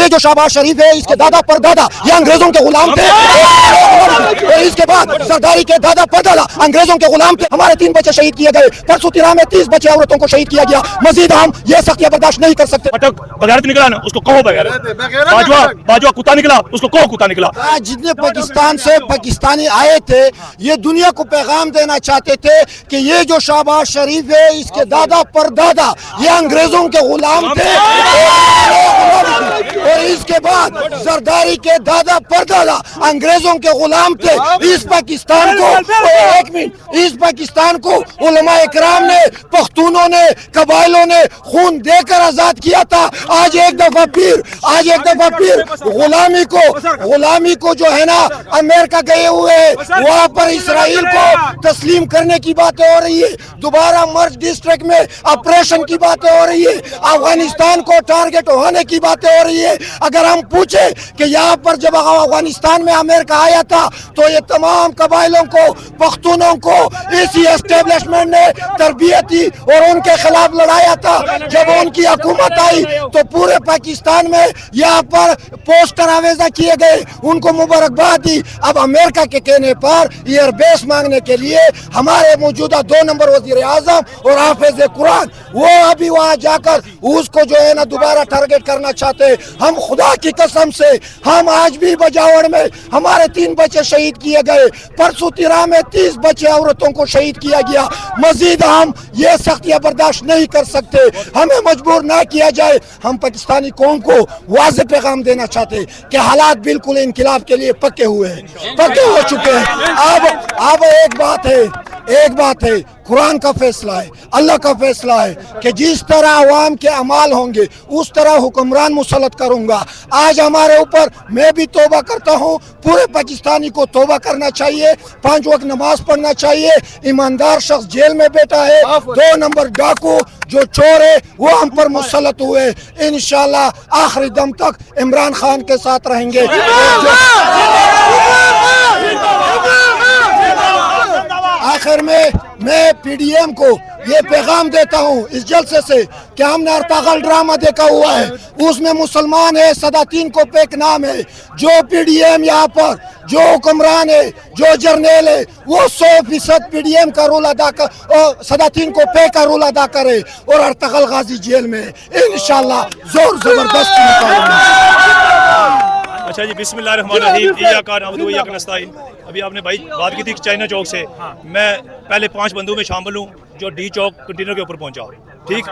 जो शहबाज शरीफ है इसके दादा परदादा ये अंग्रेजों के गुलाम थे और इसके बाद सरदारी के दादा परदादा अंग्रेजों के गुलाम थे। हमारे 3 बच्चे शहीद किए गए, परसों तिरा में 30 बच्चे औरतों को शहीद किया गया। मजीद हम ये सख्तियां बर्दाश्त नहीं कर सकते। बगैरत निकला ना उसको कहो बगैरत, बाजवा कुत्ता निकला उसको कहो कुत्ता निकला। जितने पाकिस्तान से पाकिस्तानी आए थे ये दुनिया को पैगाम देना चाहते थे कि ये जो शहबाज शरीफ है इसके दादा परदादा ये अंग्रेजों के गुलाम थे और इसके बाद जरदारी के दादा परदादा अंग्रेजों के गुलाम थे। इस पाकिस्तान को एक मिनट इस पाकिस्तान को उलमा इकराम ने पख्तूनों ने कबाइलों ने खून देकर आजाद किया था। आज एक दफा फिर गुलामी को जो है ना अमेरिका गए हुए वहाँ पर इसराइल को तस्लीम करने की बातें हो रही है। दोबारा मर्ज डिस्ट्रिक्ट में ऑपरेशन की बातें हो रही है। अफगानिस्तान को टारगेट होने की बातें हो रही है। अगर हम पूछे कि यहाँ पर जब अफगानिस्तान में अमेरिका आया था तो ये तमाम कबाइलों को पख्तूनों को इसी एस्टेब्लिशमेंट ने तरबियत दी और उनके खिलाफ लड़ाया था। जब उनकी हुकूमत आई तो पूरे पाकिस्तान में यहाँ पर पोस्टर आवेजा किए गए, उनको मुबारकबाद दी। अब अमेरिका के कहने पर एयरबेस मांगने के लिए हमारे मौजूदा 2 नंबर वजीर आजम और हाफिज कुरान वो अभी वहाँ जाकर उसको जो है ना दोबारा टारगेट करना चाहते। हम खुदा की कसम से हम आज भी बजावड़ में हमारे 3 बच्चे शहीद किए गए, परसों तिरा में 30 बच्चे औरतों को शहीद किया गया। मजीद हम ये सख्तियां बर्दाश्त नहीं कर सकते, हमें मजबूर ना किया जाए। हम पाकिस्तानी कौम को वाज़ेह पैगाम देना चाहते कि हालात बिल्कुल इनकलाब के लिए पक्के हो चुके हैं। अब एक बात है कुरान का फैसला है, अल्लाह का फैसला है कि जिस तरह अवाम के अमाल होंगे उस तरह हुक्मरान मुसल्लत करूंगा। आज हमारे ऊपर मैं भी तौबा करता हूँ, पूरे पाकिस्तानी को तौबा करना चाहिए, 5 वक्त नमाज पढ़ना चाहिए। ईमानदार शख्स जेल में बैठा है, 2 नंबर डाकू जो चोर है वो हम पर मुसल्लत हुए। इंशाल्लाह आखिरी दम तक इमरान खान के साथ रहेंगे। आखिर में मैं पीडीएम को ये पैगाम देता हूँ इस जलसे से कि हमने अर्तागल ड्रामा देखा हुआ है, उसमें मुसलमान है, सदातीन को पेक नाम है। जो पीडीएम यहाँ पर जो हुक्मरान है, जो जर्नेल है, वो 100% पीडीएम का रोल अदा कर और सदातीन को पे का रोल अदा करे और अर्तागल गाजी जेल में इंशाल्लाह जोर जबरदस्त निकालेंगे। अच्छा जी, बिस्मिल्लाहिर्रहमानिर्रहीम, इय्याका नअबुदु व इय्याका नस्तईन। अभी आपने भाई बात की थी चाइना चौक से, मैं पहले 5 बंदों में शामिल हूँ जो डी चौक कंटेनर के ऊपर पहुंचा। ठीक,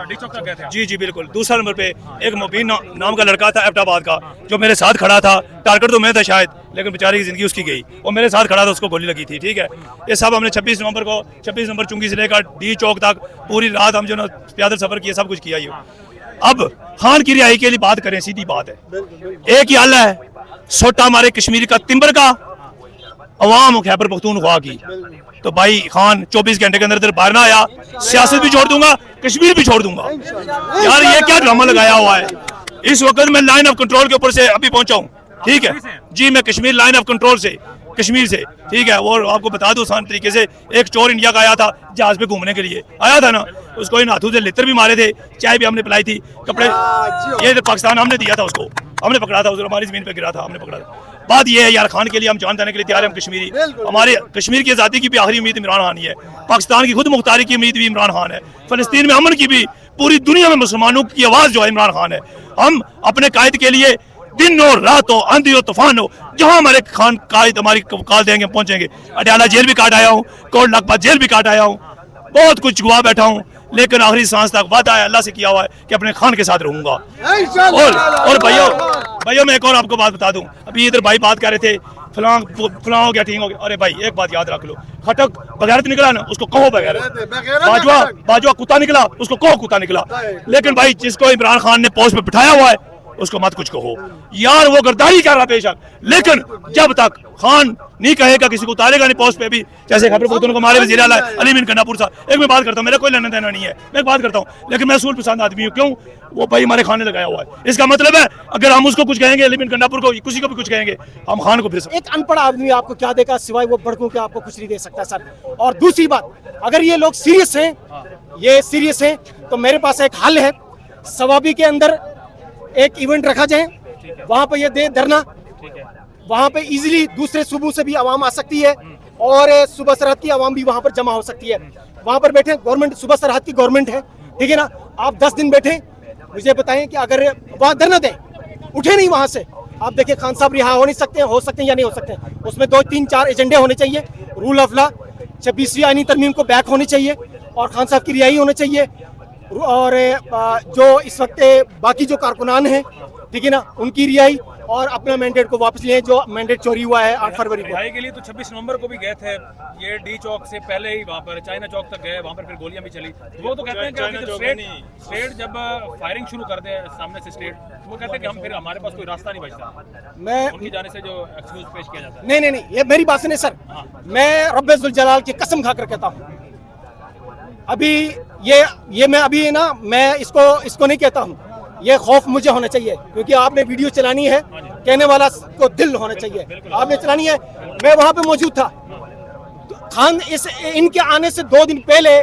जी बिल्कुल। दूसरा नंबर पे एक मुबीन नाम का लड़का था एबटाबाद का जो मेरे साथ खड़ा था। टारगेट तो मैं था शायद, लेकिन बेचारी की जिंदगी उसकी गई। वो मेरे साथ खड़ा था, उसको गोली लगी थी। ठीक है, ये सब हमने 26 नंबर चुंगी से लेकर डी चौक तक पूरी रात हम जो ना पैदल सफर किया, सब कुछ किया। ये अब खान की रिहाई के लिए बात करें, सीधी बात है, एक ही हल है, सोटा हमारे कश्मीर का तिम्बर का अवाम खैबर पख्तूनख्वा की। तो भाई खान 24 घंटे के अंदर बाहर ना आया, सियासत भी छोड़ दूंगा, कश्मीर भी छोड़ दूंगा। यार ये क्या ड्रामा लगाया हुआ है। इस वक्त मैं लाइन ऑफ कंट्रोल के ऊपर से अभी पहुंचा हूँ। ठीक है जी, मैं कश्मीर लाइन ऑफ कंट्रोल से, कश्मीर से। ठीक है, और आपको बता दूं आसान तरीके से, एक चोर इंडिया का आया था जहाज पे घूमने के लिए आया था ना, उसको इन हाथों से लित्र भी मारे थे, चाय भी हमने पिलाई थी, कपड़े ये पाकिस्तान हमने दिया था, उसको हमने पकड़ा था, हमारी जमीन पे गिरा था, हमने पकड़ा था। बात ये है यार, खान के लिए हम जान देने के लिए तैयार हैं। हम कश्मीरी, हमारे कश्मीर की आज़ादी की भी आखिरी उम्मीद इमरान खान ही है, पाकिस्तान की खुद मुख्तारी की उम्मीद भी इमरान खान है, फलस्तीन में अमन की भी, पूरी दुनिया में मुसलमानों की आवाज़ जो है इमरान खान है। हम अपने कायद के लिए दिन हो रात हो आंधी हो तूफान हो, जहां हमारे खान कायद हमारी कॉल देंगे पहुंचेंगे। अडयाला जेल भी काट आया हूँ, कोट लखपत जेल भी काट आया हूँ, बहुत कुछ गुआ बैठा हूँ, लेकिन आखिरी सांस तक वादा है अल्लाह से किया हुआ है कि अपने खान के साथ रहूंगा। और भाइयों मैं एक और आपको बात बता दूं, अभी इधर भाई बात कर रहे थे फलां हो गया, ठीक हो गया। अरे भाई एक बात याद रख लो, खटक बगैरत निकला ना उसको कहो बगैरत, बाजवा कुत्ता निकला उसको कहो कुत्ता निकला। लेकिन भाई जिसको इमरान खान ने पोस्ट पे बिठाया हुआ है उसको मत कुछ कहो यार, वो गद्दारी कर रहा बेशक, लेकिन जब तक खान नहीं कहेगा किसी को उतारेगा नहीं पोस्ट पे भी। जैसे खैबर पख्तूनख्वा को हमारे वज़ीर आला अली बिन गन्नापुर साहब, एक मैं बात करता हूँ, मेरा कोई लेना देना नहीं है, मैं बात करता हूँ, लेकिन मैं असूल पसंद आदमी हूँ। क्यों? वो भाई हमारे खान ने लगाया हुआ है, इसका मतलब है अगर हम उसको कुछ कहेंगे, अली बिन गन्नापुर को किसी को भी कुछ कहेंगे, हम खान को फिर एक अनपढ़ आदमी आपको क्या देगा सिवाय वो भड़कों के, आपको कुछ नहीं दे सकता सर। और दूसरी बात, अगर ये लोग सीरियस हैं तो मेरे पास एक हल है, सवाबी के अंदर एक इवेंट रखा जाए वहाँ पे ये दे धरना, वहाँ पे इजीली दूसरे सूबों से भी आवाम आ सकती है और सुबह सरहद की आवाम भी वहाँ पर जमा हो सकती है। वहाँ पर बैठे गवर्नमेंट, सुबह सरहद की गवर्नमेंट है, ठीक है ना। आप 10 दिन बैठे, मुझे बताएं कि अगर वहाँ धरना दें, उठे नहीं वहाँ से, आप देखिए खान साहब रिहा हो नहीं सकते, हो सकते हैं या नहीं हो सकते। उसमें 2, 3, 4 एजेंडे होने चाहिए। रूल ऑफ लॉ, 26वीं आईनी तरमीम को बैक होनी चाहिए और खान साहब की रिहाई होनी चाहिए। और जो इस वक्त बाकी जो कारकुनान हैं, ठीक है ना, उनकी रिहाई और अपना मैंडेट को वापस लें, जो मैंडेट चोरी हुआ है 8 फरवरी को। रिहाई के लिए तो 26 नवंबर को भी गए थे, ये डी चौक से पहले ही वहाँ पर चाइना चौक तक गए, वहाँ पर फिर गोलियां भी चली। वो तो कहते हैं कि स्टेट जब फायरिंग शुरू कर दे सामने से स्टेट, वो कहते हैं कि हम फिर हमारे पास कोई रास्ता नहीं बचता, मैं उनकी जाने से जो एक्सक्यूज पेश किया जाता है। नहीं, ये मेरी बात सुनिए सर, मैं रब्बे जुल जलाल की कसम खाकर कहता हूँ, अभी ये मैं अभी ना, मैं इसको नहीं कहता हूँ, ये खौफ मुझे होना चाहिए, क्योंकि आपने वीडियो चलानी है, कहने वाला को दिल होना चाहिए, आपने चलानी है। मैं वहाँ पे मौजूद था, खान इनके आने से 2 दिन पहले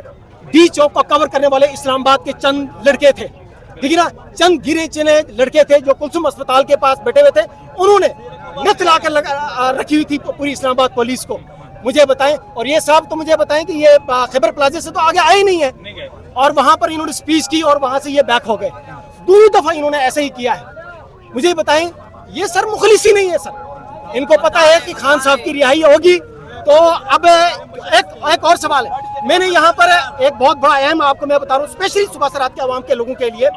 डी चौक को कवर करने वाले इस्लामाबाद के चंद लड़के थे, ठीक है ना, चंद गिरे चुने लड़के थे जो कुलसुम अस्पताल के पास बैठे हुए थे, उन्होंने नथ लाकर रखी हुई थी पूरी इस्लामाबाद पुलिस को। मुझे बताएं, और ये साहब तो मुझे बताएं कि ये खैबर प्लाजा से तो आगे आए नहीं है, और वहां पर इन्होंने स्पीच की और वहां से ये बैक हो गए। 2 दफा इन्होंने ऐसे ही किया है। मुझे बताएं, ये सर मुखलिसी नहीं है सर, इनको पता है कि खान साहब की रिहाई होगी। तो अब एक और सवाल है, मैंने यहाँ पर एक बहुत बड़ा अहम आपको मैं बता रहा हूँ, स्पेशली सुबह सरात के आवाम के लोगों के लिए,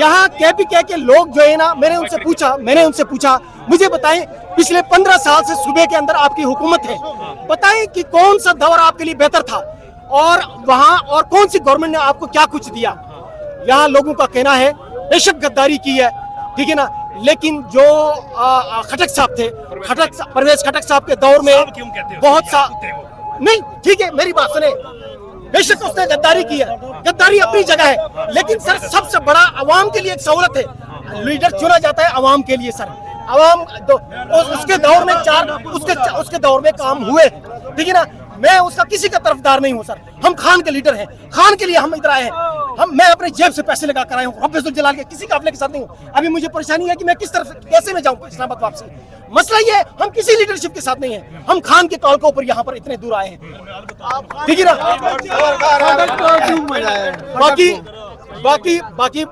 यहाँ KPK के लोग जो है ना, मैंने उनसे पूछा मुझे बताएं, पिछले 15 साल से सूबे के अंदर आपकी हुकूमत है, बताएं कि कौन सा दौर आपके लिए बेहतर था और वहाँ और कौन सी गवर्नमेंट ने आपको क्या कुछ दिया। यहाँ लोगों का कहना है बेशक गद्दारी की है, ठीक है ना, लेकिन जो खटक साहब थे, परवेज खटक साहब के दौर में बहुत सा नहीं, ठीक है मेरी बात सुने, बेशक उसने गद्दारी की है, गद्दारी अपनी जगह है, लेकिन सर सबसे बड़ा अवाम के लिए एक सहूलत है, लीडर चुना जाता है अवाम के लिए सर। अवाम उसके दौर में उसके दौर में काम हुए, ठीक है ना, मैं उसका किसी का तरफदार नहीं हूँ सर, हम खान के लीडर हैं, खान के लिए हम इधर आए हैं, मैं अपने जेब से पैसे लगा कर आया हूँ, रब्बे जुल जलाल के किसी काफिले के साथ नहीं हूँ। अभी मुझे परेशानी है कि मैं किस तरफ कैसे मैं जाऊँ इस्लामाबाद वापसी। मसला ये है, हम किसी लीडरशिप के साथ नहीं है, हम खान के कॉल के ऊपर यहाँ पर इतने दूर आए हैं, ठीक है ना।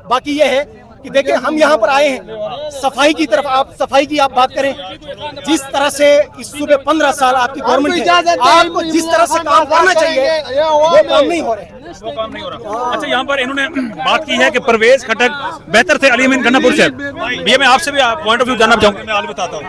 बाकी ये है कि देखिए हम यहाँ पर आए हैं सफाई की तरफ, आप सफाई की आप बात करें, जिस तरह से इस सूबे 15 साल आपकी गवर्नमेंट है, आपको जिस तरह से काम करना चाहिए वो काम नहीं हो रहा। अच्छा, यहाँ पर इन्होंने बात की है कि परवेज खटक बेहतर थे अली अमीन गन्नापुर से, ये मैं आपसे भी पॉइंट ऑफ व्यू जानना चाहूँगा। मैं हाल बताता हूँ।